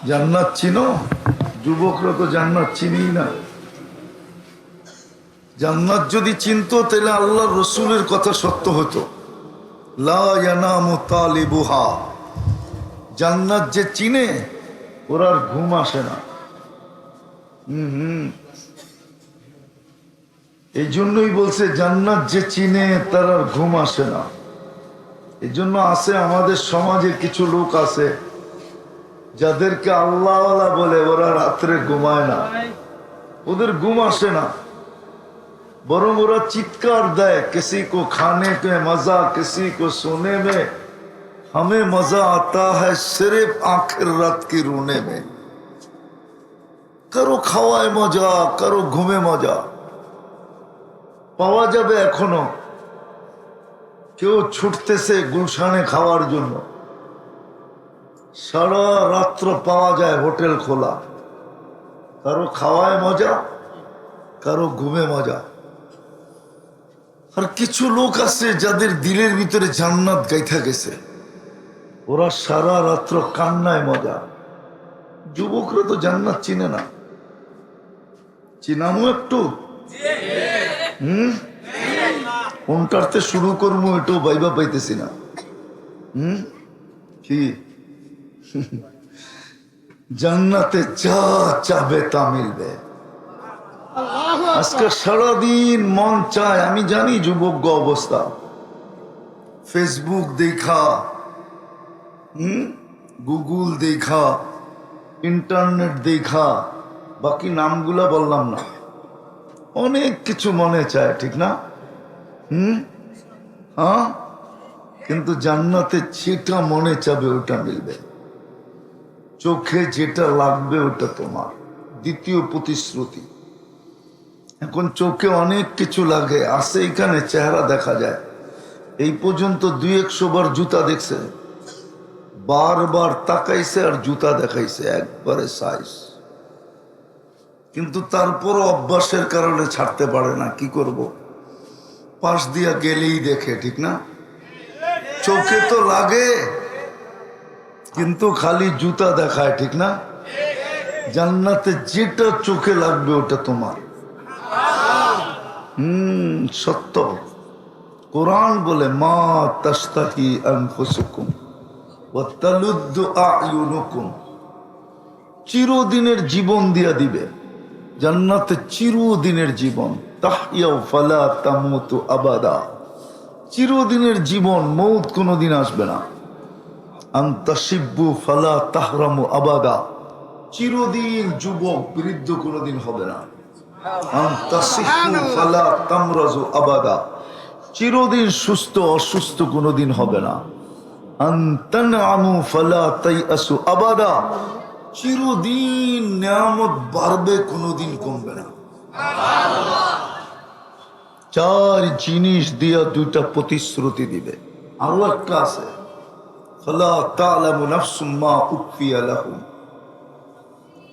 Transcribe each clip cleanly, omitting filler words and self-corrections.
জান্নাত চিনো? যুবকরা তো জান্নাত চিনিই না। জান্নাত যদি চিনতো তাহলে আল্লাহ রসুলের কথা সত্য হতো। লা ইয়ানামু তালিবুহা, জান্নাত যে চিনে ওর আর ঘুম আসে না। এই জন্যই বলছে জান্নাত যে চিনে তার আর ঘুম আসে না। এই জন্য আছে আমাদের সমাজে কিছু লোক আছে যাদেরকে আল্লাহওয়ালা বলে, ওরা রাত্রে ঘুমায় না, ওদের ঘুম আসে না, বরং ওরা চিৎকার দেয়, কিসি কো খানে কে মজা, কিসি কো সোনে মে, हमें मजा आता है सिर्फ आखिर रात की रोने में। কারো খাওয়ায় মজা, কারো ঘুমে মজা পাওয়া যাবে। এখনো কেউ ছুটতেছে গুলশানে খাওয়ার জন্য, সারা রাত্র পাওয়া যায় হোটেল খোলা। কারো খাওয়ায় মজা, কারো ঘুমে মজা। আর কিছু লোক আছে যাদের দিলের ভিতরে জান্নাত গাইথা গেছে, ওরা সারা রাত্র কান্নায় মজা। যুবকরা তো জান্নাত চিনে না। চিনামো একটু? কোনটাতে শুরু করবো এটাও ভাইবা পাইতেছি না। কি জান্নাতে যা চাবে তা মিলবে। আজকে সারাদিন মন চায়, আমি জানি যুবক অবস্থা, ফেসবুক দেখা, গুগল দেখা, ইন্টারনেট দেখা, বাকি নামগুলা বললাম না, অনেক কিছু মনে চায়, ঠিক না? হ্যাঁ, কিন্তু জান্নাতে যেটা মনে চাবে ওটা মিলবে। চোখে যেটা লাগবে ওটা তোমার, দ্বিতীয় প্রতিশ্রুতি। এখন চোখে অনেক কিছু লাগে, আসে এখানে চেহারা দেখা যায়। এই পর্যন্ত 200 বার জুতা দেখছে, বারবার তাকাইছে আর জুতা দেখাইছে একবারে সাইজ, কিন্তু তারপরও অভ্যাসের কারণে ছাড়তে পারে না। কি করব, পাশ দিয়া গেলেই দেখে, ঠিক না? চোখে তো লাগে কিন্তু খালি জুতা দেখায়, ঠিক না? জান্নাতে যেটা চোখে লাগবে ওটা তোমার। সত্য। কোরআন বলে মা তাস্তাহি আনফুসুকুম ওয়া তালুদ্দু আ'য়ুনুকুম, চিরদিনের জীবন দিয়া দিবে। জান্নাতে চিরদিনের জীবন, তাহইয়াউ ফালা তামুতু আবাদা, চিরদিনের জীবন, মৌত কোনোদিন আসবে না। আনতাশিব্বু ফালা তাহরামু আবাদা, চিরদিন যুবক, বৃদ্ধ কোনোদিন হবে না। আনতাসিহু ফালা তামরাজু আবাদা, চিরদিন সুস্থ, অসুস্থ কোনোদিন হবে না। আনতানআমু ফালা তাইআসু আবাদা, চিরদিন নিয়ামত বাড়বে, কোনোদিন কমবে না। চার জিনিস দিয়া দুইটা প্রতিশ্রুতি দিবে। আল্লাহ একটা আছে, ফালা তা'লামু নাফসুম মা উখফিয়া লাহুম,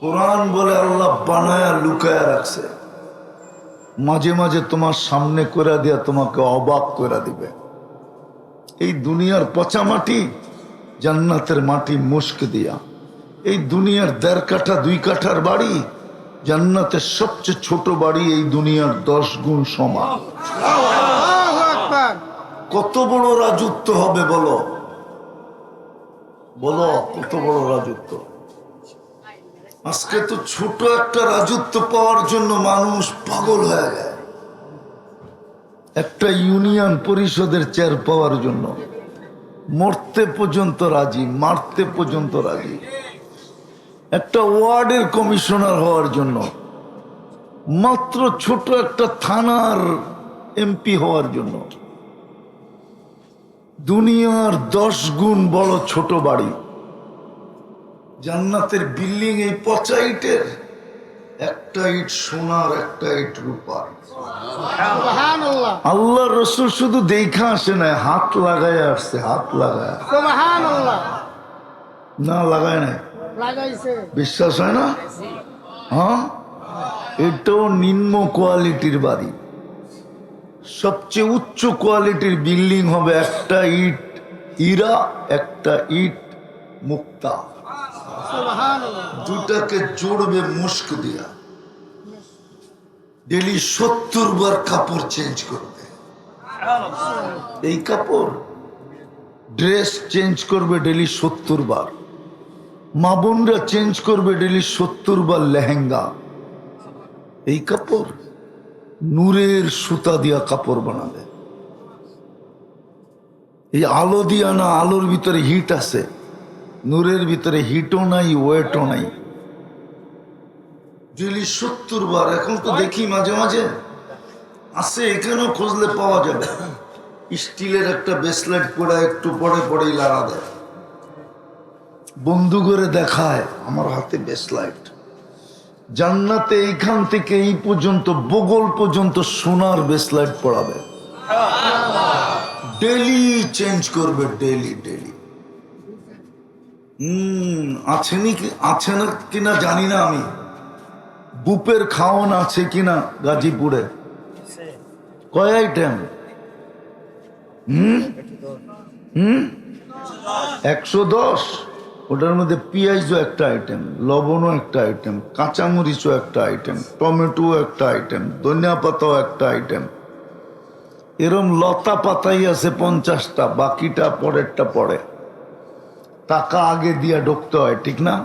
কোরআন বলে আল্লাহ বানায়া লুকায়া রাখছে, মাঝে মাঝে তোমার সামনে করে দিয়া তোমাকে অবাক করে দিবে। এই দুনিয়ার পচা মাটি, জান্নাতের মাটি মুস্ক দিয়া। এই দুনিয়ার 1.5 কাঠা 2 কাঠার বাড়ি, জান্নাতের সবচেয়ে ছোট বাড়ি এই দুনিয়ার 10 গুণ সমান। কত বড় রাজত্ব হবে বলো, বলো কত বড় রাজত্ব। আজকে তো ছোট একটা রাজত্ব পাওয়ার জন্য মানুষ পাগল হয়ে যায়। একটা ইউনিয়ন পরিষদের চেয়ার পাওয়ার জন্য মরতে পর্যন্ত রাজি, মারতে পর্যন্ত রাজি। একটা ওয়ার্ডের কমিশনার হওয়ার জন্য, মাত্র ছোট একটা থানার এমপি হওয়ার জন্য। দুনিয়ার 10 গুণ বড় ছোট বাড়ি। জান্নাতের বিল্ডিং এই পচা ইটের, একটা ইট সোনার, একটা ইট রূপার। আল্লাহ রসুল শুধু দেখা আসে না, হাত লাগায় আসছে, হাত লাগায়। না লাগায় নাই, বিশ্বাস হয় না? হ্যাঁ, এটাও নিম্ন কোয়ালিটির বাড়ি। সবচেয়ে উচ্চ কোয়ালিটির বিল্ডিং হবে একটা ইট হীরা, একটা ইট মুক্তা। দুটাকে জোড়বে মুস্ক দিয়া, ডেলি 70 বার কাপড় চেঞ্জ করবে। এই কাপড় ড্রেস চেঞ্জ করবে ডেলি 70 বার, মা বোনরা চেঞ্জ করবে ডেলি 70 বার লেহেঙ্গা। এই কাপড় নূরের সুতা দিয়া কাপড় বানাবে। এই আলো দিয়া না, আলোর ভিতরে হিট আছে, নূরের ভিতরে হিটও নাই, ওয়েটও নাই। ডেলি 70 বার। এখন তো দেখি মাঝে মাঝে আছে, এখানেও খুঁজলে পাওয়া যাবে, স্টিলের একটা ব্রেসলেট পরে একটু পরে পরেই লাড়া দেয়, বন্ধু করে দেখায় আমার হাতে ব্রেসলেট। জান্নাতে এইখান থেকে এই পর্যন্ত বগল পর্যন্ত সোনার ব্রেসলেট পরাবে, ডেলি চেঞ্জ করবে, ডেলি ডেলি। আছে না কিনা জানি না আমি, বুপের খাওয়ান আছে কিনা গাজীপুরে? কয় আইটেম? 110। ওটার মধ্যে পেঁয়াজও একটা আইটেম, লবণও একটা আইটেম, কাঁচামরিচও একটা আইটেম, টমেটো একটা আইটেম, ধনিয়া পাতাও একটা আইটেম। এরম লতা পাতাই আছে 50টা, বাকিটা পরেরটা পরে। টাকা আগে দিয়া ঢুকতে হয়, ঠিক না?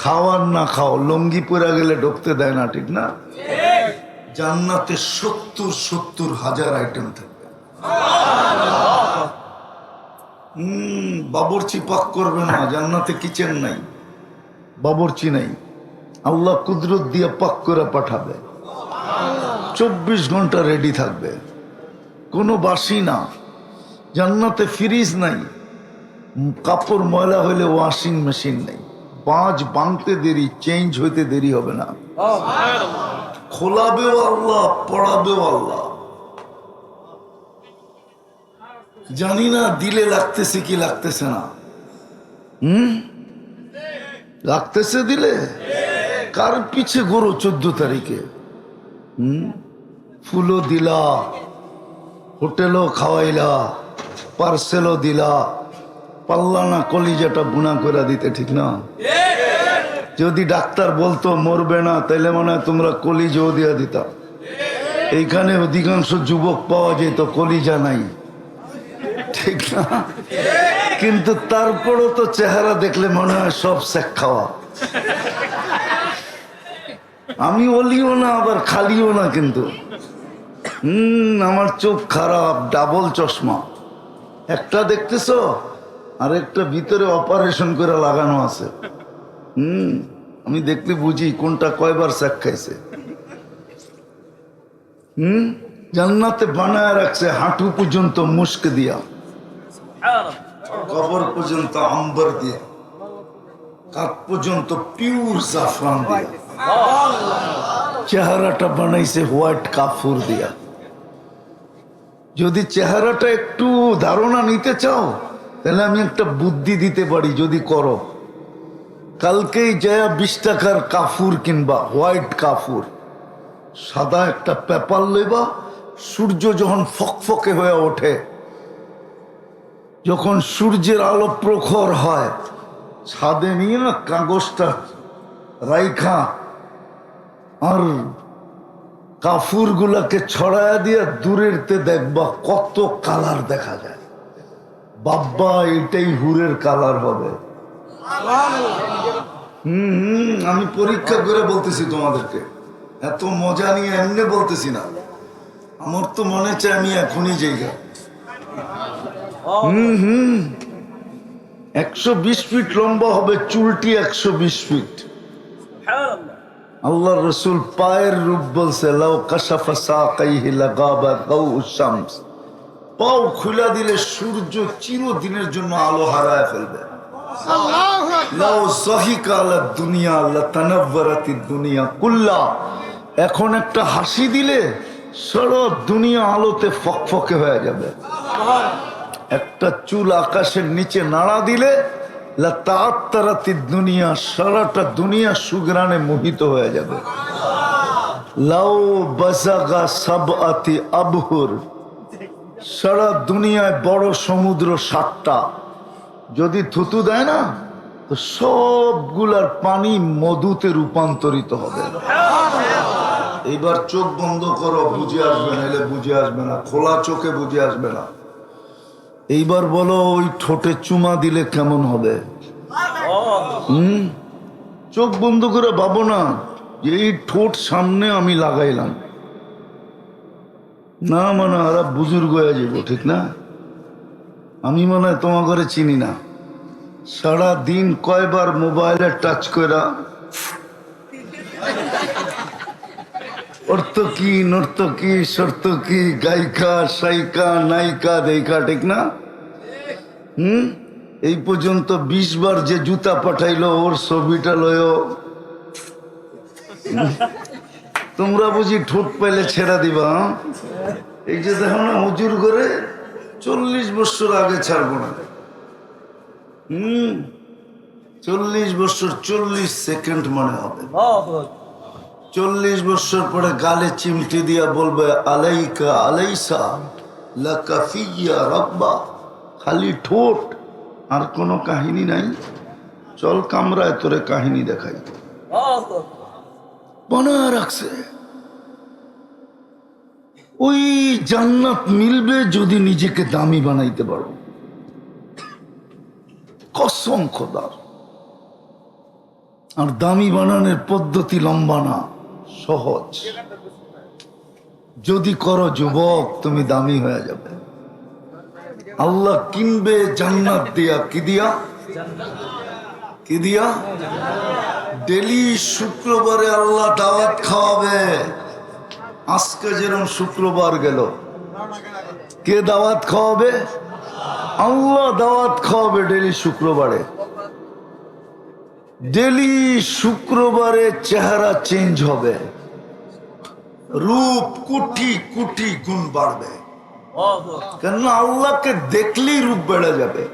খাওয়ার না খাও, লঙ্গি পরে গেলে ঢুকতে দেয় না, ঠিক না? জান্নাতে 70 হাজার আইটেম থাকবে। বাবরচি পাক করবে না, জান্নাতে কিচেন নাই, বাবরচি নাই। আল্লাহ কুদরত দিয়ে পাক করে পাঠাবে, 24 ঘন্টা রেডি থাকবে, কোনো বাসি না। জান্নাতে ফ্রিজ নাই, কাপড় ময়লা হইলে ওয়াশিং মেশিন নেই, বাঁচ বাঁধতে দেরি, চেঞ্জ হইতে দেরি হবে না। খোলাবেও আল্লাহ, পড়াবেও আল্লাহ। জানি না দিলে লাগতেছে কি লাগতেছে না। লাগতেছে দিলে? কার পিছে গরো 14 তারিখে? ফুলও দিলা, হোটেলও খাওয়াইলা, পার্সেলও দিলা, পাল্লা না কলিজাটা বুনা করে দিতে, ঠিক না? যদি ডাক্তার বলতো মরবে না, তাইলে মনে হয় তোমরা কলিজাও দিয়া দিতা। এইখানে অধিকাংশ যুবক পাওয়া যেত কলিজা নাই, ঠিক না? কিন্তু তারপরও তো চেহারা দেখলে মনে হয় সব শেখ খাওয়া। আমি অলিও না আবার খালিও না, কিন্তু আমার চোখ খারাপ, ডাবল চশমা, একটা দেখতেছো আর একটা ভিতরে অপারেশন করে লাগানো আছে। আমি দেখলে বুঝি কোনটা কয়বার শেখ খাইছে। জান্নাতে বানায় রাখছে হাঁটু পর্যন্ত মুস্ক দিয়া, কবর পর্যন্ত আম্বর দিয়া, কাক পর্যন্ত পিওর জাফরান দিয়া, চেহারাটা বানাইছে হোয়াইট কাফুর দিয়া। যদি চেহারাটা একটু ধারণা নিতে চাও, তাহলে আমি একটা বুদ্ধি দিতে পারি, যদি করো। কালকেই যায় 20 টাকার কাফুর কিনবা, হোয়াইট কাফুর, সাদা একটা পেপার লইবা। সূর্য যখন ফকফকে হয়ে ওঠে, যখন সূর্যের আলো প্রখর হয়, ছাদে নিয়ে না কাগজটা রাইখা আর কাফুর গুলাকে ছড়ায়া দিয়ে দূরেরতে দেখবা কত কালার দেখা যায়। বাব্বা, এটাই হুরের কালার হবে। আমি পরীক্ষা করে বলতেছি তোমাদেরকে, এত মজা নিয়ে এমনি বলতেছি না। আমার তো মনে চায় আমি এখনই জায়গা। 120 ফিট লম্বা হবে, চুলটি 120 ফিট। আল্লাহ রসুল পায়ের রূপ বলছে, লাউ কাশাফা সাকাইহি লাগাবা দাউশ শামস। পাও খুলে দিলে সূর্য চিরদিনের জন্য আলো হারায় ফেলবে। লাউ যাহিকা আলা দুনিয়া লাতানাওয়ারাতিদ দুনিয়া কুল্লা। এখন একটা হাসি দিলে সারা দুনিয়া আলোতে ফকফকে হয়ে যাবে। একটা চুল আকাশের নিচে নাড়া দিলে লাতাআত্তারাতিদ দুনিয়া, সারাটা দুনিয়া সুগ্রানে মোহিত হয়ে যাবে। লাউ বাযাগা সাবআতি আবহুর, সারা দুনিয়ায় বড় সমুদ্র 7টা, যদি থুতু দেয় না তো সবগুলার পানি মধুতে রূপান্তরিত হবে। এইবার চোখ বন্ধ করো, বুঝে আসবে না, এলে বুঝে আসবে না, খোলা চোখে বুঝে আসবে না। এইবার বলো ওই ঠোঁটে চুমা দিলে কেমন হবে? চোখ বন্ধ করে ভাবো না যে এই ঠোঁট সামনে আমি লাগাইলাম, না মানে ওরা বুজুর্গ হয়ে যাবো, ঠিক না? আমি মনে হয় তোমার ঘরে চিনি না, সারা দিন কয়বার মোবাইলে টাচ করা অর্থকি নর্তকি সর্তকি গায়িকা সাইকা নায়িকা দেখা, ঠিক না? এই পর্যন্ত 20 বার যে জুতা পাঠাইলো ওর ছবিটা লয়। তোমরা বুঝি ঠোঁট পাইলে ছেড়া দিবা? এই যে দেখো না হুজুর করে 40 বছর আগে ছাড়বো না। 40 বছর 40 সেকেন্ড মনে হবে। 40 বছর পরে গালে চিমটি দিয়া বলবে আলাইকা আলাইসা লাকা ফিয়া রাব্বা। খালি ঠোঁট, আর কোনো কাহিনী নাই। চল কামরায় তোরে কাহিনী দেখাই। বানা রাখছে। ওই জান্নাত মিলবে যদি নিজেকে দামি বানাইতে পারো। কসম খোদার। আর দামি বানানোর পদ্ধতি লম্বা না, সহজ। যদি করো যুবক, তুমি দামি হয়ে যাবে। আল্লাহ কিনবে জান্নাত দিয়া। কি দিয়া? কি দিয়া? ডেলি শুক্রবারে আল্লাহ দাওয়াত খাওয়াবে। আজকে যেরকম শুক্রবার গেল, কে দাওয়াত খাওয়াবে? আল্লাহ দাওয়াত খাওয়াবে ডেলি শুক্রবারে। ডেলি শুক্রবারে চেহারা চেঞ্জ হবে, রূপ কোটি কোটি গুণ বাড়বে। কেননা আল্লাহকে দেখলেই রূপ বেড়ে যাবে।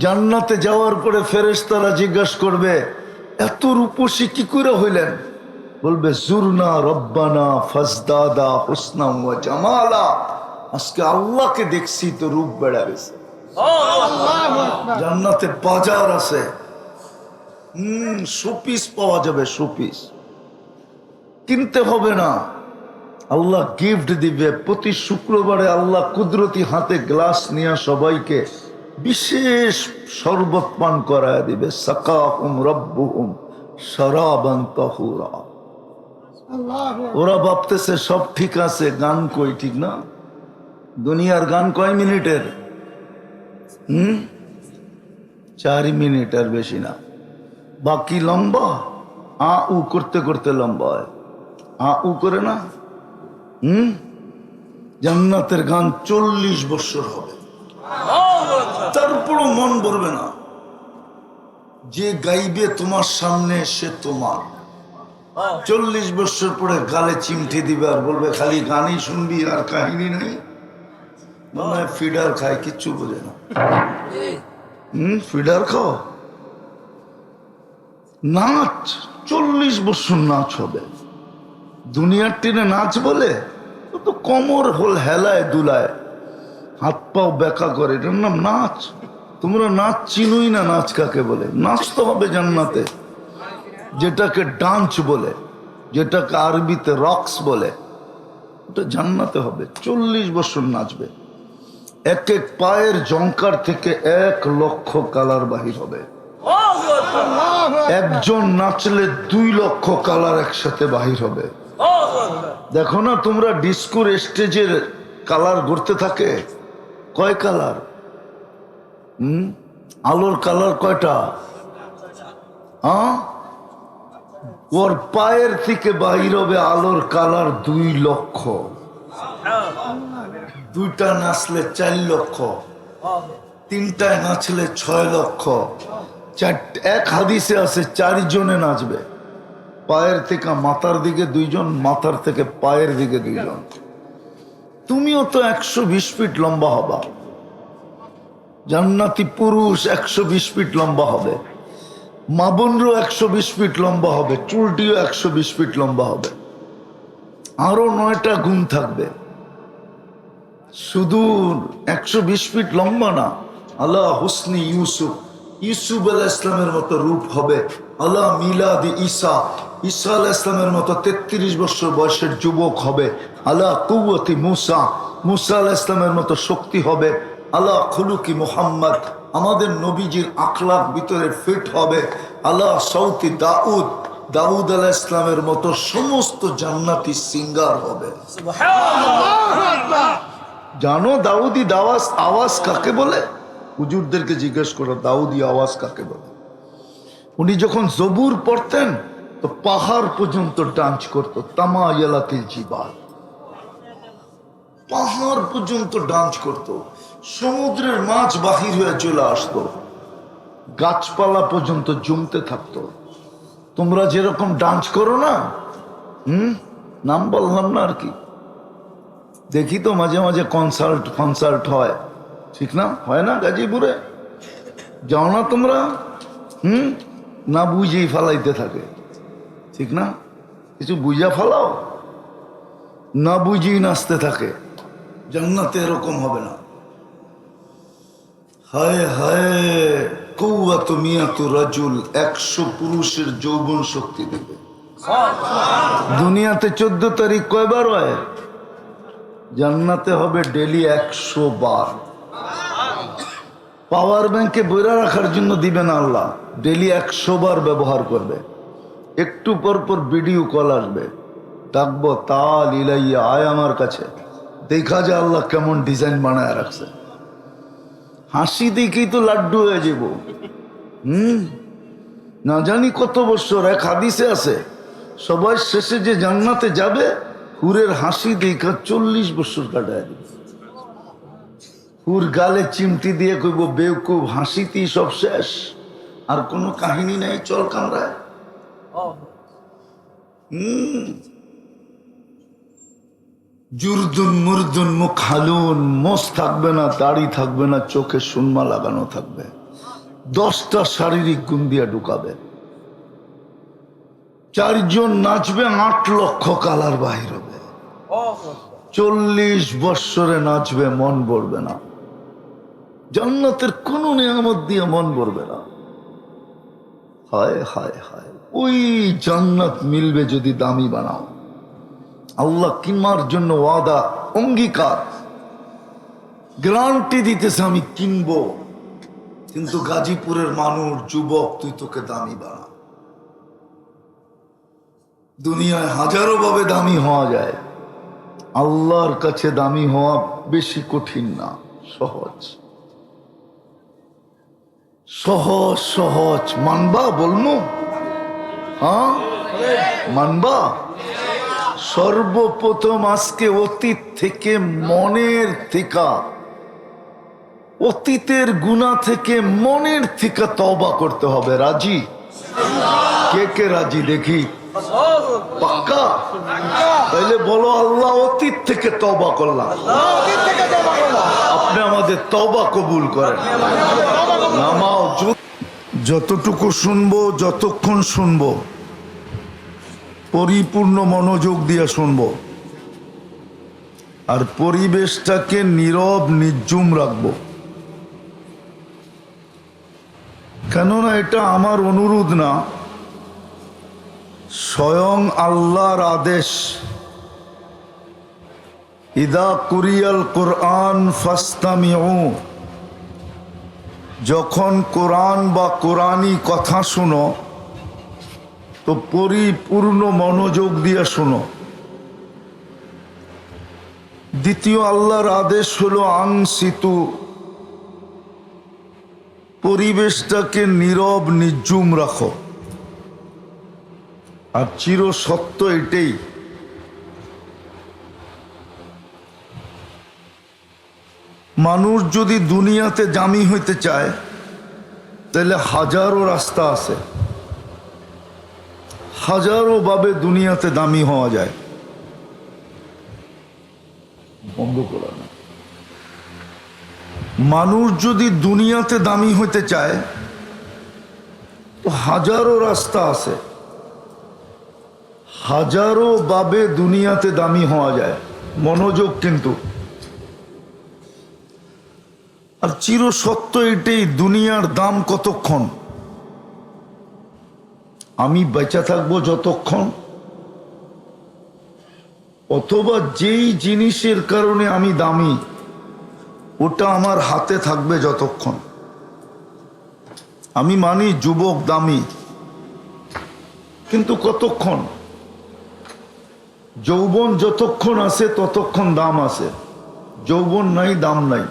জান্নাতে যাওয়ার পরে ফেরেশতারা জিজ্ঞাসা করবে, এত রূপসী কি করে হইলেন? বলবে জুরনা রব্বানা ফাজদাদা হুসনা ওয়া জামালা। আজকে আল্লাহকে দেখছি তো রূপ বেড়ে গেছে। জান্নাতে বাজার আছে, শোপিস পাওয়া যাবে, শোপিস কিনতে হবে না। আল্লাহ গিফট দিবে। প্রতি শুক্রবারে আল্লাহ কুদরতি হাতে গ্লাস নিয়ে সবাইকে বিশেষ শরবত পান করায় দিবে। সাকাহুম রব্বুহুম শরাবান তাহুরা। ওরা ভাবতেছে সব ঠিক আছে, গান কই? ঠিক না। দুনিয়ার গান কয় মিনিটের? 4 মিনিট, আর বেশি না। বাকি লম্বা, আ উ করতে করতে লম্বা হয়। আ উ করে না। জান্নাতের গান 40 বছর হবে, তারপরও মন ভরবে না। যে গাইবে তোমার সামনে সে তোমার। 40 বছর পরে গালে চিমটি দিবে আর বলবে খালি গানই শুনবি আর কাহিনী নেই। মনে হয় ফিডার খায়, কিচ্ছু বোঝে না। ফিডার খাও। নাচ 40 বছর নাচ হবে। দুনিয়ার টিনে নাচ বলে তো কোমর হোল হেলায় দুলায়, হাত পাও বেকা করে, এটার নাম নাচ? তোমরা নাচ চিনুই না, নাচ কাকে বলে। নাচ তো হবে জান্নাতে, যেটাকে ডান্স বলে, যেটাকে আরবিতে রক্স বলে, ওটা জান্নাতে হবে। 40 বছর নাচবে। এক এক পায়ের জঙ্কার থেকে 1 লক্ষ কালার বাহির হবে। একজন নাচলে 2 লক্ষ কালার একসাথে বাহির হবে। দেখো না তোমরা ডিস্কোর স্টেজের কালার ঘুরতে থাকে, কয় কালার? আলোর কালার কয়টা? ওর পায়ের থেকে বাহির হবে আলোর কালার 2 লক্ষ। 2টা নাচলে 4 লক্ষ, 3টায় নাচলে 6 লক্ষ। এক হাদিসে আছে 4 জনে নাচবে। পায়ের থেকে মাথার দিকে 2 জন, মাথার থেকে পায়ের দিকে 2 জন। তুমিও তো 120 ফিট লম্বা হবা। জান্নাতি পুরুষ 120 ফিট লম্বা হবে। মা বোনরও 120 ফিট লম্বা হবে, চুলটিও 120 ফিট লম্বা হবে। আরো 9টা গুণ থাকবে। শুধু 120 ফিট লম্বা না, আলা হুসনি ইউসুফ, ইউসুফ আলাইহিস ইসলামের মতো রূপ হবে। আলা মিলাদি ঈসা, ঈসা আলাইহিস ইসলামের মতো 33 বছর বয়সের যুবক হবে। আলা কুওয়াতি মুসা, মুসা আলাইহিস ইসলামের মতো শক্তি হবে। আলা খুলুকি মুহাম্মদ, আমাদের নবীজির আখলাক ভিতরে ফিট হবে। আলা সাউতি দাউদ, দাউদ আলাইহিস ইসলামের মতো সমস্ত জান্নাতি সিঙ্গার হবে। জানো দাউদি আওয়াজ কাকে বলে? হুজুরদেরকে জিজ্ঞেস করো দাউদি আওয়াজ কাকে বলে। উনি যখন জবুর পড়তেন তো পাহাড় পর্যন্ত ডান্স করতো। তামায়ালাতিল জিবাল, পাহাড় পর্যন্ত ডান্স করতো। সমুদ্রের মাছ বাহির হয়ে চলে আসতো, গাছপালা পর্যন্ত জমতে থাকতো। তোমরা যেরকম ডান্স করো না, নাম বললাম না আর কি, দেখি তো মাঝে মাঝে কনসার্ট হয়, ঠিক না? হয় না? গাজীপুরে যাও না তোমরা? না বুঝেই ফালাইতে থাকে, ঠিক না? কিছু বুঝা ফালাও, না বুঝেই নাচতে থাকে। জান্নাতে এরকম হবে না। হায় হায়, কৌয়াত মিয়াতু রাজুল, 100 পুরুষের যৌবন শক্তি দেবে। দুনিয়াতে 14 তারিখ কয়বার হয়? জান্নাতে হবে ডেলি 100 বার। পাওয়ার ব্যাংকে বইরা রাখার জন্য দিবে না আল্লাহ, ডেলি 100 বার ব্যবহার করবে। একটু পর পর ভিডিও কল আসবে, ডাকবো তাল ইলাইয়া, আয় আমার কাছে, দেখা যায় আল্লাহ কেমন ডিজাইন বানায় রাখছে। হাসি দেখেই তো লাড্ডু হয়ে যাব। না জানি কত বছর। এক হাদিসে আছে সবাই শেষে যে জান্নাতে যাবে হুরের হাসি দেখা 40 বছর কাটায় দিবে। হুর গালে চিমটি দিয়ে কইব বেউকুব, হাসিতেই সব শেষ, আর কোনো কাহিনী নাই, চল কামরায়। জুরদুন মুরদুন মুখ হালুন, মোষ থাকবে না, দাড়ি থাকবে না, চোখে সুরমা লাগানো থাকবে। 10টা শারীরিক গুণ দিয়ে ঢুকাবে। 4 জন নাচবে, 8 লক্ষ কালার বাহির হবে। 40 বৎসরে নাচবে, মন ভরবে না। জান্নাতের কোন নিয়ামত দিয়ে মন ভরবে না। হায় হায় হায়, ওই জান্নাত মিলবে যদি দামি বানাও। আল্লাহ কিনবার জন্য ওয়াদা, অঙ্গীকার, গ্যারান্টি দিতেছে আমি কিনবো, কিন্তু গাজীপুরের মানুষ, যুবক, তুই তোকে দামি বানা। দুনিয়ায় হাজারো ভাবে দামি হওয়া যায়, আল্লাহর কাছে দামি হওয়া বেশি কঠিন না, সহজ সহজ সহজ। মানবা? বলবো হ্যাঁ, মানবা? সর্বপ্রথম আজকে অতীত থেকে, মনের থেকে, অতীতের গুনাহ থেকে মনের থেকে তওবা করতে হবে। রাজি? কে কে রাজি দেখি? পাক্কা? তাইলে বলো আল্লাহ অতীত থেকে তওবা করলাম। আপনি আমাদের তওবা কবুল করেন। নামাও, যতটুকু শুনবো, যতক্ষণ শুনবো, পরিপূর্ণ মনোযোগ দিয়ে শুনবো, আর পরিবেশটাকে নীরব নির্জুম রাখবো। কেননা এটা আমার অনুরোধ না, স্বয়ং আল্লাহর আদেশ। ইদা কুরিয়াল কোরআন ফাস্তামিউ, যখন কোরআন বা কোরআনী কথা শুনো তো পরিপূর্ণ মনোযোগ দিয়ে শুনো। দ্বিতীয় আল্লাহর আদেশ হলো আনসিতু, পরিবেশটাকে নীরব নির্জুম রাখো। আর চির সত্য এটাই, মানুষ যদি দুনিয়াতে দামি হইতে চায় তাহলে হাজারো রাস্তা আছে, হাজারো ভাবে দুনিয়াতে দামি হওয়া যায়। বন্ধ করা না। মানুষ যদি দুনিয়াতে দামি হইতে চায় তো হাজারো রাস্তা আছে, হাজারো ভাবে দুনিয়াতে দামি হওয়া যায়। মনোযোগ, কিন্তু আর চির সত্য এটাই, দুনিয়ার দাম কতক্ষণ? আমি বেঁচে থাকবো যতক্ষণ, অথবা যেই জিনিসের কারণে আমি দামি ওটা আমার হাতে থাকবে যতক্ষণ। আমি মানি যুবক দামি, কিন্তু কতক্ষণ? যৌবন যতক্ষণ আছে ততক্ষণ দাম আছে, যৌবন নাই দাম নাই।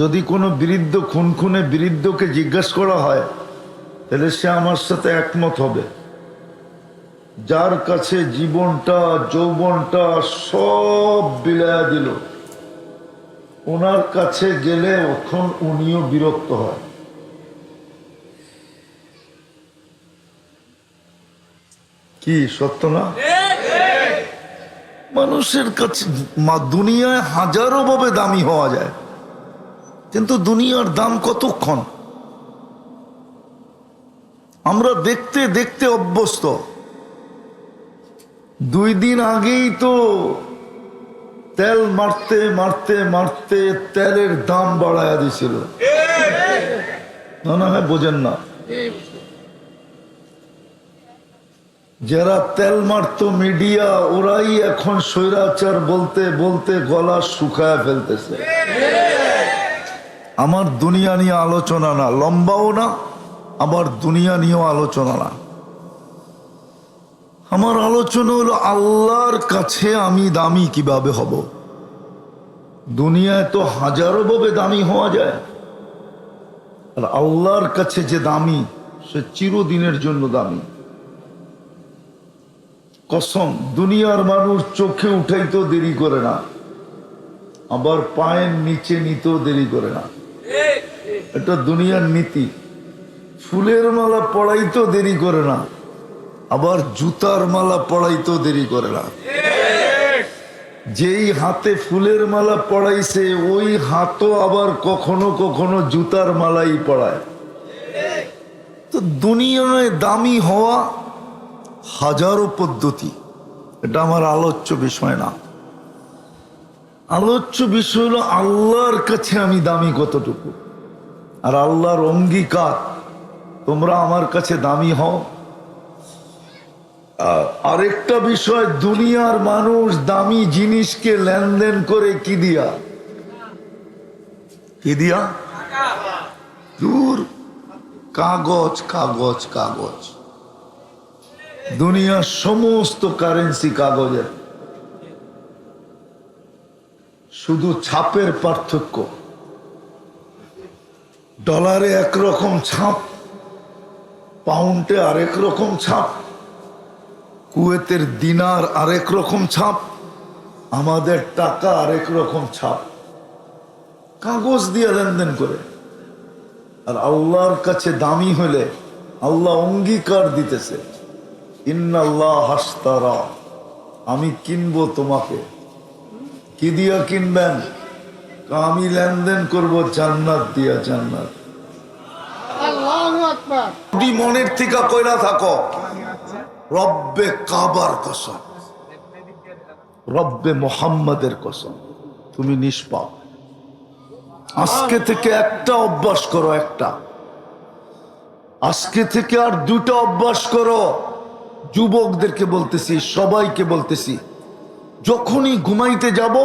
যদি কোনো বৃদ্ধ খুনখুনে বৃদ্ধকে জিজ্ঞাসা করা হয় তাহলে সে আমার সাথে একমত হবে। যার কাছে জীবনটা যৌবনটা সব বিলায়া দিল, ওনার কাছে গেলে এখন উনিও বিরক্ত হয়। কি সত্য না? মানুষের কাছে দুনিয়ায় হাজারো ভাবে দামি হওয়া যায়, কিন্তু দুনিয়ার দাম কতক্ষণ? আমরা দেখতে দেখতে অভ্যস্ত। 2 দিন আগেই তো তেল মারতে মারতে মারতে তেলের দাম বাড়ায়া দিছিল। না হয় বোঝেন না, যারা তেল মারতো মিডিয়া, ওরাই এখন স্বৈরাচার বলতে বলতে গলা শুকায় ফেলতেছে। আমার দুনিয়া নিয়ে আলোচনা না, লম্বাও না, আবার দুনিয়া নিয়েও আলোচনা না। আমার আলোচনা হলো আল্লাহর কাছে আমি দামি কিভাবে হব। দুনিয়ায় তো হাজারো ভাবে দামি হওয়া যায়, আর আল্লাহর কাছে যে দামি সে চিরদিনের জন্য দামি। কসম, দুনিয়ার মানুষ চোখে উঠাইতেও দেরি করে না, আবার পায়ের নিচে নিতেও দেরি করে না। এটা দুনিয়ার নীতি। ফুলের মালা পড়াইতেও দেরি করে না, আবার জুতার মালা পড়াইতেও দেরি করে না। যেই হাতে ফুলের মালা পড়াইছে ওই হাতও আবার কখনো কখনো জুতার মালাই পড়ায়। তো দুনিয়ায় দামি হওয়া হাজারো পদ্ধতি, এটা আমার আলোচ্য বিষয় না। আলোচ্য বিষয় হলো আল্লাহর কাছে আমি দামি কতটুকু, আর আল্লাহর অঙ্গীকার তোমরা আমার কাছে দামি হও। আরেকটা বিষয়, দুনিয়ার মানুষ দামি জিনিসকে লেনদেন করে কি দিয়া? কি দিয়া? দূর, কাগজ কাগজ কাগজ। দুনিয়ার সমস্ত কারেন্সি কাগজের, শুধু ছাপের পার্থক্য। ডলারে একরকম ছাপ, পাউন্ডে আরেক রকম ছাপ, কুয়েতের দিনার আরেক রকম ছাপ, আমাদের টাকা আরেক রকম ছাপ। কাগজ দিয়ে লেনদেন করে। আর আল্লাহর কাছে দামি হলে আল্লাহ অঙ্গীকার দিতেছে, ইন্নাল্লাহ হাসতারা, আমি কিনবো তোমাকে। কি দিয়া কিনবেন? আমি লেনদেন করব জান্নাত দিয়া, জান্নাত। যদি মনের থেকে কইরা থাকো, রব্বে কাবার কসম, রব্বে মোহাম্মদের কসম, তুমি নিষ্পাপ। আজকে থেকে একটা অভ্যাস করো, একটা। আজকে থেকে আর 2টা অভ্যাস করো। যুবকদেরকে বলতেছি, সবাইকে বলতেছি, যখনই ঘুমাইতে যাব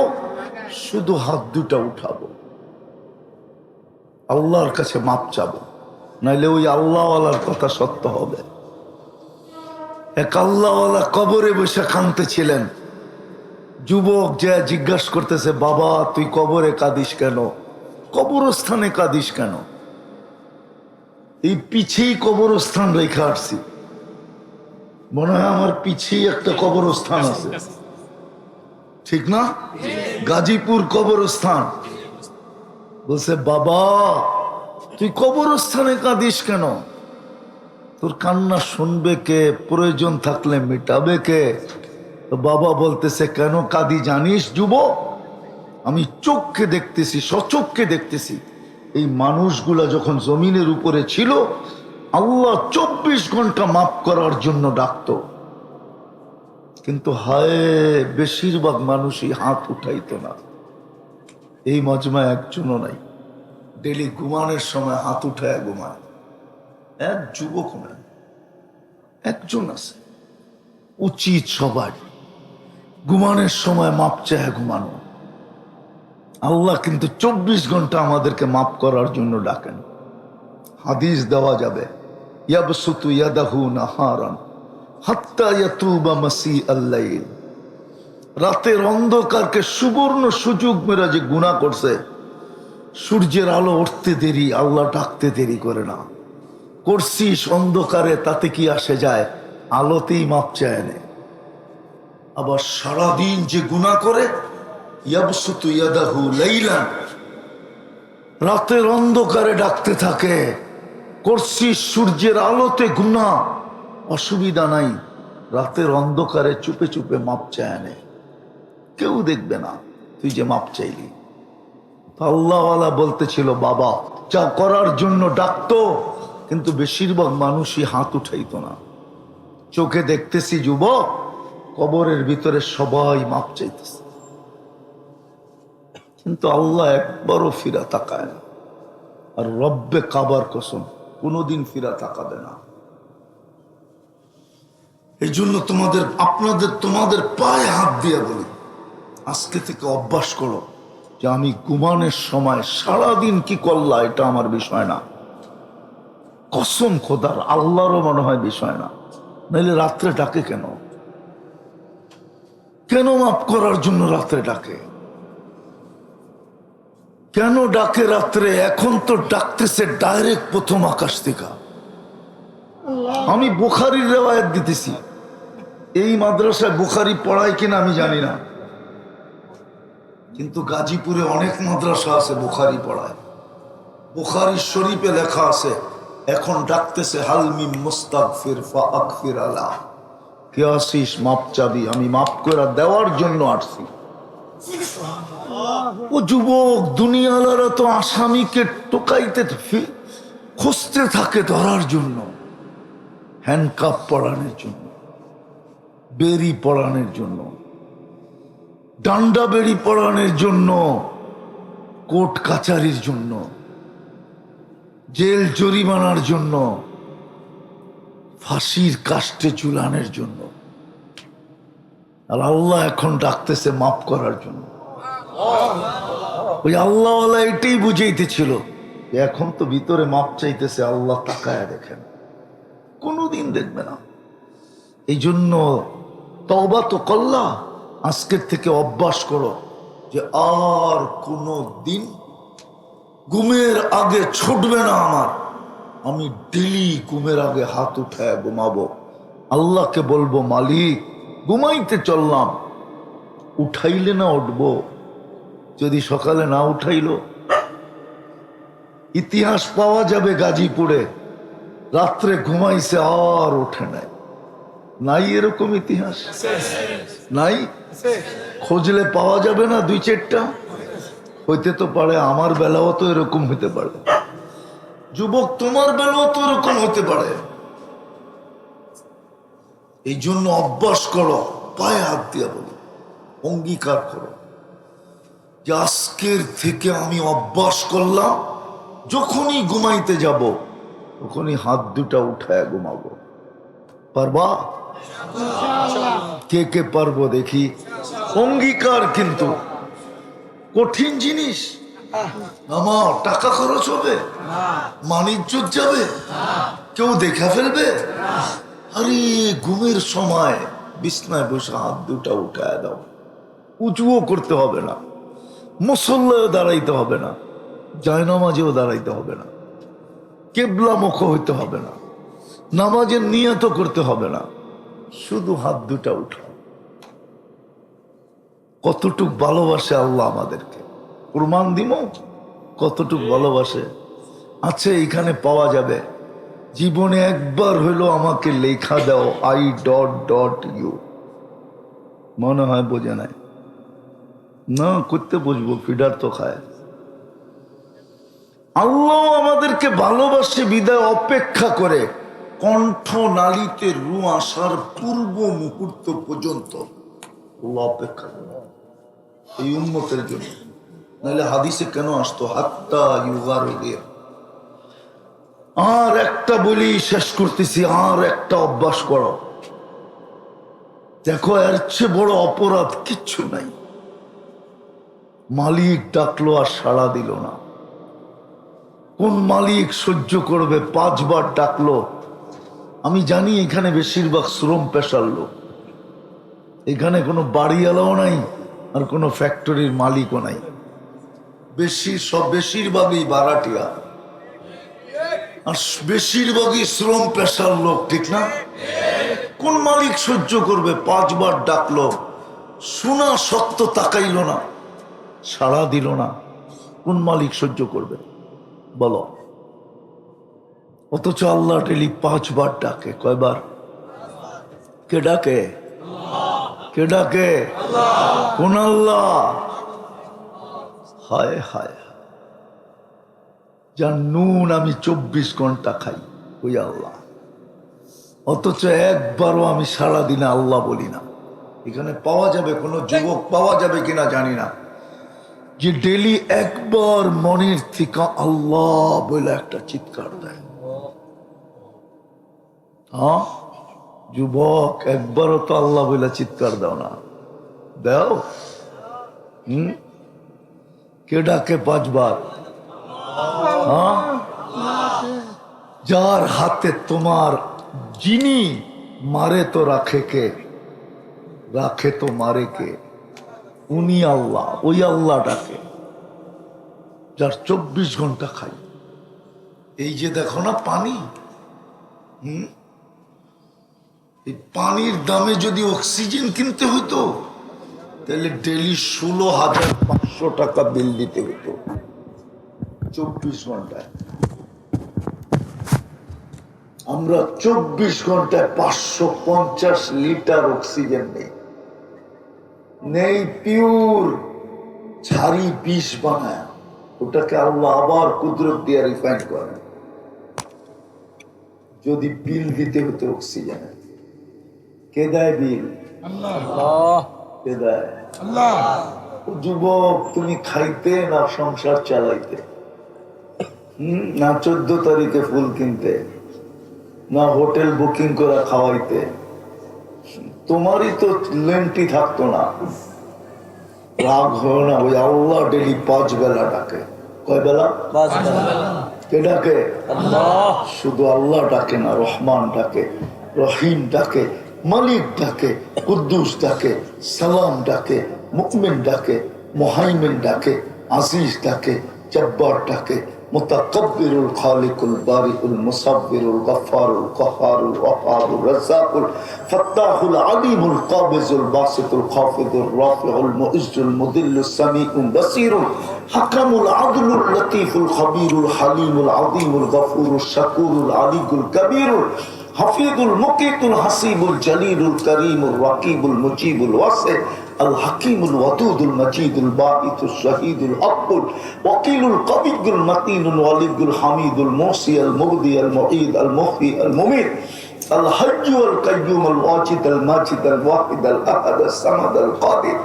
শুধু হাত 2টা উঠাবো, আল্লাহর কাছে মাপ চাবো, নাইলে ওই আল্লাহওয়ালার কথা সত্য হবে। এক আল্লাহওয়ালা কবরে বসে কাঁদতেছিলেন। যুবক যে জিজ্ঞাসা করতেছে, বাবা তুই কবরে কাঁদিস কেন? কবরস্থানে কাঁদিস কেন? এই পিছেই কবরস্থান রেখে আসছি, মনে হয় আমার পিছেই একটা কবরস্থান আছে, ঠিক না? গাজীপুর কবরস্থান। বলছে, বাবা তুই কবরস্থানে কাঁদিস কেন? তোর কান্না শুনবে কে? প্রয়োজন থাকলে মিটাবে কে? তো বাবা বলতেছে, কেন কাঁদি জানিস যুবক? আমি চোখকে দেখতেছি, সচক্ষে দেখতেছি, এই মানুষগুলা যখন জমিনের উপরে ছিল আল্লাহ 24 ঘন্টা মাফ করার জন্য ডাকতো, কিন্তু হায় বেশিরভাগ মানুষই হাত উঠাইতো না। এই মজমায় একজনও নাই। ডেলি ঘুমানোর সময় হাত উঠায় ঘুমায়, এক যুবক নাই, একজন আছে। উচিত সবার ঘুমানোর সময় মাপ চায় ঘুমানো। আল্লাহ কিন্তু 24 ঘন্টা আমাদেরকে মাফ করার জন্য ডাকেন। হাদিস দেওয়া যাবে, ইয়াবসুতু ইয়াদাহু নাহারান হাত্তা ইয়াতুবা মাসিআল লাইল। রাতের অন্ধকারকে সুবর্ণ সুযোগ মেরা যে গুনাহ করছে, সূর্যের আলো উঠতে দেরি, আল্লাহ ডাকতে দেরি করে না। করছিস অন্ধকারে, তাতে কি আসে যায়, আলোতেই মাপ চায় নে। আবার সারাদিন যে গুনাহ করে, ইয়াবসুতু ইয়াদাহু লাইলান, রাতের অন্ধকারে ডাকতে থাকে। করছিস সূর্যের আলোতে গুনাহ, অসুবিধা নাই, রাতের অন্ধকারে চুপে চুপে মাপ চায় নে, কেউ দেখবে না তুই যে মাপ চাইলি। আল্লাহওয়ালা বলতেছিল বাবা যা করার জন্য ডাকতো, কিন্তু বেশিরভাগ মানুষই হাত উঠাইতো না। চোখে দেখতেছি যুবক, কবরের ভিতরে সবাই মাপ চাইতেছে, কিন্তু আল্লাহ একবারও ফিরা তাকায় না। আর রব্বে কাবার কসম কোনোদিন ফিরা তাকাবে না। এই জন্য তোমাদের পায়ে হাত দিয়ে বলি, আজকে থেকে অভ্যাস করো যে আমি ঘুমানোর সময় সারাদিন কি করলা এটা আমার বিষয় না। কসম খোদার, আল্লাহরও মনে হয় বিষয় না। নাইলে রাত্রে ডাকে কেন? কেন মাফ করার জন্য রাত্রে ডাকে? কেন ডাকে রাত্রে? এখন তো ডাকতেছে ডাইরেক্ট প্রথম আকাশ থেকে। আমি বুখারীর রিওয়ায়াত দিতেছি, এই মাদ্রাসায় বুখারী পড়ায় কিনা আমি জানি না, কিন্তু গাজীপুরে অনেক মাদ্রাসা আছে বুখারী পড়ায়। বুখারী শরীফে লেখা আছে, এখন ডাকতেছে হালমি মুস্তাগফির ফাগফির আলা, কে আসিস মাপ চাবি, আমি মাপ করে দেওয়ার জন্য আসছি। ও যুবক, দুনিয়ালারা তো আসামিকে টোকাইতে খুঁজতে থাকে ধরার জন্য, হ্যান্ডকাপ পরানোর জন্য, বেরি পরানোর জন্য, ডান্ডা বেরি পরানোর জন্য, কোর্ট কাচারির জন্য, জেল জরিমানার জন্য, ফাঁসির কাস্টে ঝুলানোর জন্য। আর আল্লাহ এখন ডাকতেছে মাফ করার জন্য। ওই আল্লাহওয়ালা এটাই বুঝাইতেছিল, এখন তো ভিতরে মাপ চাইতেছে, আল্লাহ তাকায় দেখেন, কোনোদিন দেখবে না। এই জন্য তওবা তো কল্লা, আজকের থেকে অভ্যাস করো যে আর কোনো দিন ঘুমের আগে ছুটবে না আমার। আমি ডেলি ঘুমের আগে হাত উঠায় ঘুমাবো, আল্লাহকে বলবো মালিক ঘুমাইতে চললাম, উঠাইলে না উঠবো, যদি সকালে না উঠাইলো। ইতিহাস পাওয়া যাবে গাজীপুরে, রাত্রে ঘুমাইছে আর ওঠে নাই, নাই এরকম ইতিহাস? নাই? খুঁজলে পাওয়া যাবে না? 2-4টা হইতে তো পারে, আমার বেলাও তো এরকম হইতে পারে, যুবক তোমার বেলাও তো এরকম হতে পারে। এই জন্য অভ্যাস করো, পায়ে হাত দিয়া বলি, অঙ্গীকার করো যে আজকের থেকে আমি অভ্যাস করলাম, যখনই ঘুমাইতে যাব তখনই হাত দুটা উঠায় ঘুমাবো। পারবা? কে কে পারবো দেখি? অঙ্গীকার কিন্তু কঠিন জিনিস। আমার টাকা খরচ হবে, মানিজ্জত যাবে, কেউ দেখা ফেলবে। আরে ঘুমের সময় বিছনায় বসে হাত দুটা উঠায় দাও, উঁচুও করতে হবে না, মুসল্লায়ও দাঁড়াইতে হবে না, জায়নামাজেও দাঁড়াইতে হবে না, কেবলা মুখ হইতে হবে না, নামাজের নিয়ত করতে হবে না, শুধু হাত দুটা উঠাও। কতটুক ভালোবাসে আল্লাহ আমাদেরকে, প্রমাণ দিব কতটুক ভালোবাসে। আছে এখানে পাওয়া যাবে, জীবনে একবার হইলো আমাকে লেখা দাও I.U, মনে হয় বোঝে নাই না, করতে বুঝবো, ফিডার তো খায়। আল্লাহ আমাদেরকে ভালোবাসে বিদায় অপেক্ষা করে কণ্ঠ নালীতে রু আসার পূর্ব মুহূর্ত পর্যন্ত আল্লাহ অপেক্ষা করে এই উম্মতের জন্য। নাহলে হাদিসে কেন আসতো হাত্তা ইউগারুগির। আর একটা বলি শেষ করতেছি, আর একটা অভ্যাস করো। দেখো এর চেয়ে বড় অপরাধ কিচ্ছু নাই। মালিক ডাকলো আর সাড়া দিল না। কোন মালিক সহ্য করবে? 5 বার ডাকলো। আমি জানি এখানে বেশিরভাগ শ্রম পেশার লোক, এখানে কোনো বাড়িওয়ালাও নাই আর কোনো ফ্যাক্টরির মালিকও নাই, বেশিরভাগই ভাড়াটিয়া আর বেশিরভাগই শ্রম পেশার লোক, ঠিক না? কোন মালিক সহ্য করবে? 5 বার ডাকলো, শোনা সত্য তাকাইল না, সাড়া দিল না। কোন মালিক সহ্য করবে বলো? অথচ আল্লাহ ডেলি 5 বার ডাকে। কয়বার? কে ডাকে? কে ডাকে? কোন আল্লাহ? হায় হায়, যার নুন আমি 24 ঘন্টা খাই ওই আল্লাহ। অথচ একবারও আমি সারা দিনে আল্লাহ বলি না। এখানে পাওয়া যাবে, কোনো যুবক পাওয়া যাবে কিনা জানি না, যে ডেলি একবার মনের থেকে আল্লাহ বলে একটা চিৎকার দেয়। হ্যাঁ যুবক, একবারও তো আল্লাহ বলে চিৎকার দাও না, দাও। কে ডাকে 5 বার? হ্যাঁ, যার হাতে তোমার, যিনি মারে তো রাখে কে, রাখে তো মারে কে, উনি আল্লাহ। ওই আল্লাহ ডাকে যার 24 ঘন্টা খাই। এই যে দেখো না পানি, এই পানির দামে যদি অক্সিজেন কিনতে হতো তাহলে ডেলি 16,500 টাকা বিল দিতে হতো 24 ঘন্টায়। আমরা 24 ঘন্টায় 550 লিটার অক্সিজেন নেই পিওর, ছাড়ি বিষ বানায়, ওটাকে আল্লাহ আবার কুদরত দিয়ে রিফাইন করে। যদি বিল দিতে হতো অক্সিজেনে, কে দেয় বিল? আল্লাহ। কে দেয়? আল্লাহ। যুবক, তুমি খাইতে না সংসার চালাইতে, না 14 তারিখে ফুল কিনতে, না হোটেল বুকিং করে খাওয়াইতে, তোমারই তো লেন্টি থাকতো না। রাগ হয় না? ওই আল্লাহ ডেলি 5 বেলা ডাকে। কয় বেলা? 5 বেলা। কে ডাকে? আল্লাহ। শুধু আল্লাহ ডাকে না, রহমান ডাকে, রহিম ডাকে, মালিক ডাকে, কুদ্দুস ডাকে, সালাম ডাকে, মুকমিন ডাকে, মুহাইমিন ডাকে, আজিজ ডাকে, জব্বার ডাকে, মুতাকাব্বিরুল খালিকুল বারিউল মুসাব্বিরুল গফফারুল কাহ্হারুল ওয়াহাবুর রাজ্জাকুল ফাত্তাহুল আলিমুল কাবিজুল বাসিতুল খাফিদুর রাফিউল মুইজ্জুল মুদিল্লুস সামিউল বাসীরুল হাকামুল আদলুল লতীফুল খবীরুল হালিমুল আযীমুল গফুরুশ শাকুরুল আলিয়ুল কবীরুল হাফিজুল মুকিতুল হাসিবুল জলিলুল করিমুল রাকিবুল মুজিবুল ওয়াসি আল হাকিমুল ওয়াদুদুল মজিদুল বাঈতুশ শহীদুল হকুল ওয়াকিলুল কবিয়ুল মতিনুল ওয়ালিদুল হামিদুল মুহসি আল মুবদি আল মুঈদ আল মুহয়ি আল মুমীত আল হাজ্জু আল কাইয়্যুম আল ওয়াজিদ আল মাজিদ আল ওয়াহিদ আল আহাদ আল সামাদ আল কাদির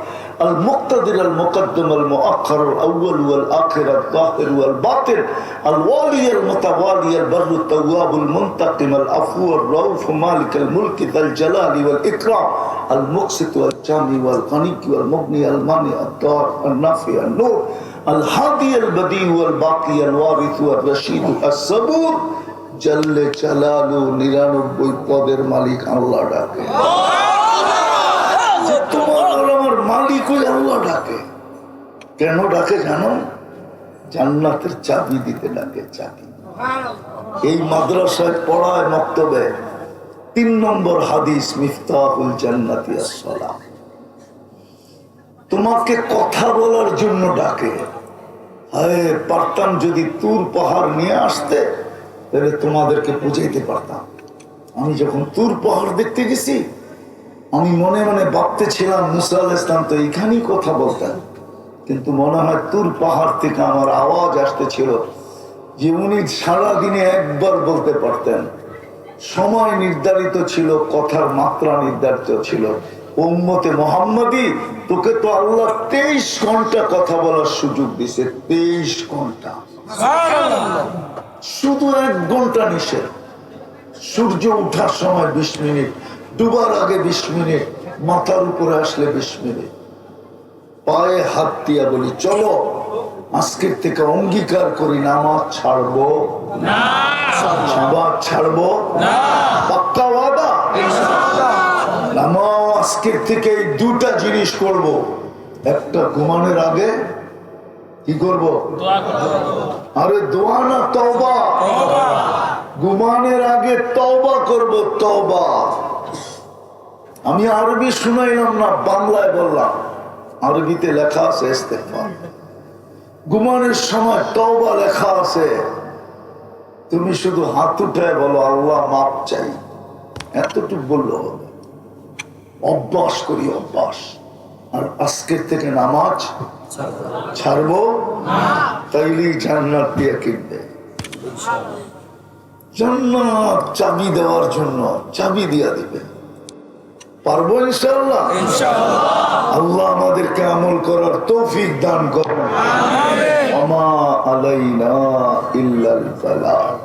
المقتدر المقدم المؤخر الأول والآخر الظاهر والباطن الوالي المتوالي البر التواب المنتقم العفو الرؤوف مالك الملك ذا الجلال والإكرام المقسط والجامع والغني والمغني المانع الضار النافع النور الهادي البديع والباقي الوارث والرشيد الصبور جل جلاله 99 পদের মালিক আল্লাহ ডাকে। মালিক ওই আল্লাহ ডাকে। কেন ডাকে জানো? জান্নাতের চাবি দিতে ডাকে, চাবি। এই মাদ্রাসায় পড়ায় মক্তবে 3 নম্বর হাদিস মিফতাহুল জান্নাতি আস-সালাহ। তোমাকে কথা বলার জন্য ডাকে। হায় পারতাম যদি তুর পাহাড় নিয়ে আসতে তাহলে তোমাদেরকে বুঝাইতে পারতাম। আমি যখন তুর পাহাড় দেখতে গেছি আমি মনে মনে ভাবতে ছিলাম মুসা আলাইহিস সালাম তো এখানেই কথা বলতেন, কিন্তু মনে হয় তুর পাহাড় থেকে আমার আওয়াজ আসতেছিল যে উনি সারাদিনে একবার বলতে পারতেন। সময় নির্ধারিত ছিল, কথার মাত্রা নির্ধারিত ছিল। উম্মতে মোহাম্মদী, তোকে তো আল্লাহ 23 ঘন্টা কথা বলার সুযোগ দিছে। 23 ঘন্টা, শুধু 1 ঘন্টা নিষেধ। সূর্য উঠার সময় 20 মিনিট, ডুবার আগে 20 মিনিট, মাথার উপরে আসলে 20 মিনিট। পায়ে হাত দিয়া বলি, চলো আজকের থেকে অঙ্গীকার করি নামাজ ছাড়বো না, নামাজ ছাড়বো না, পাক্কা ওয়াদা। নামাজ আজকের থেকে এই 2টা জিনিস করব। একটা ঘুমানোর আগে কি করব? আরে দোয়া না, তওবা। ঘুমানোর আগে তওবা করব, তওবা। আমি আরবি শুনাইলাম না, বাংলায় বললাম। আরবিতে লেখা আছে ইস্তেগফার। ঘুমানোর সময় তওবা লেখা আছে। তুমি শুধু হাত উঠায় বলো, আল্লাহ মাপ চাই, এতটুকু বললো হবে। অভ্যাস করি, অভ্যাস। আর আজকের থেকে নামাজ ছাড়বো, তাইলেই জান্নাত দিয়ে কিনবে। জান্নাত চাবি দেওয়ার জন্য চাবি দিয়া দিবে। পারবো ইনশাআল্লাহ। আল্লাহ আমাদেরকে আমল করার তৌফিক দান করুন। আমা আলাইনা ইল্লাল বালাগ।